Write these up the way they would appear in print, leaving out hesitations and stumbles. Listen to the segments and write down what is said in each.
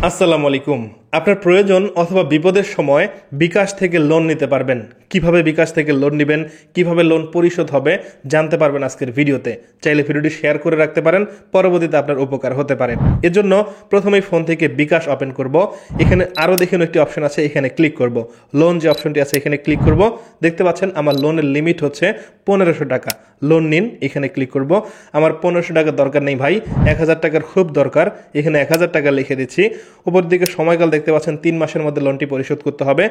আসসালামু আলাইকুম। আপনার প্রয়োজন অথবা বিপদের সময় বিকাশ থেকে লোন নিতে পারবেন। কিভাবে বিকাশ থেকে লোন নেবেন, কিভাবে লোন পরিশোধ হবে জানতে পারবেন আজকের ভিডিওতে। চাইলে ভিডিওটি শেয়ার করে রাখতে পারেন, পরবর্তীতে আপনার উপকার হতে পারে। এজন্য প্রথমেই ফোন থেকে বিকাশ ওপেন করব। এখানে আরও দেখুন একটি অপশন আছে, এখানে ক্লিক করব। লোন যে অপশনটি আছে এখানে ক্লিক করব। দেখতে পাচ্ছেন আমার লোনের লিমিট হচ্ছে 1500 টাকা। লোন নিন, এখানে ক্লিক করব। আমার 1500 টাকার দরকার নেই ভাই, 1000 টাকার খুব দরকার। এখানে 1000 টাকা লিখে দিচ্ছি। উপর দিকে সময়কাল দেখতে পাচ্ছেন 3 মাসের মধ্যে লোনটি পরিশোধ করতে হবে।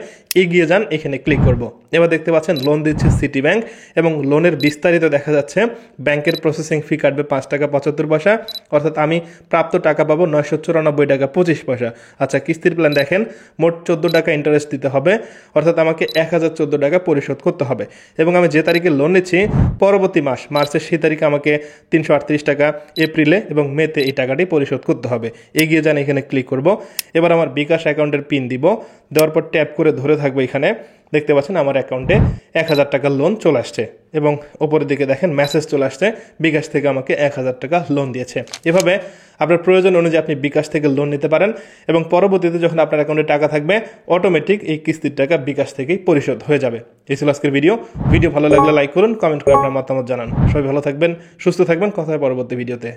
এগিয়ে যান, এখানে ক্লিক করব। এবার দেখতে পাচ্ছেন লোন দিচ্ছে সিটি ব্যাংক এবং লোনের বিস্তারিত দেখা যাচ্ছে। ব্যাংকের প্রসেসিং ফি কাটবে 5 টাকা 75 পয়সা, অর্থাৎ আমি প্রাপ্ত টাকা পাবো 994 টাকা 25 পয়সা। আচ্ছা, কিস্তির প্ল্যান দেখেন, মোট 14 টাকা ইন্টারেস্ট দিতে হবে, অর্থাৎ আমাকে 1014 টাকা পরিশোধ করতে হবে। এবং আমি যে তারিখে লোন নিচ্ছি পরবর্তী মার্চের সেই তারিখে আমাকে 338 টাকা, এপ্রিলে এবং মেতে এই টাকাটি পরিশোধ করতে হবে। এগিয়ে যান, এখানে ক্লিক করব। এবার আমার বিকাশ অ্যাকাউন্টের পিন দিব, দেওয়ার পর ট্যাপ করে ধরে থাকবো। এখানে দেখতে পাচ্ছেন আমার অ্যাকাউন্টে 1000 টাকার লোন চলে আসছে এবং ওপরের দিকে দেখেন মেসেজ চলে আসছে, বিকাশ থেকে আমাকে 1000 টাকা লোন দিয়েছে। এভাবে আপনার প্রয়োজন অনুযায়ী আপনি বিকাশ থেকে লোন নিতে পারেন এবং পরবর্তীতে যখন আপনার অ্যাকাউন্টে টাকা থাকবে অটোমেটিক এই কিস্তির টাকা বিকাশ থেকেই পরিশোধ হয়ে যাবে। এই ছিল আজকের ভিডিও ভালো লাগলে লাইক করুন, কমেন্ট করে আপনার মতামত জানান। সবাই ভালো থাকবেন, সুস্থ থাকবেন, কথা হয় পরবর্তী ভিডিওতে।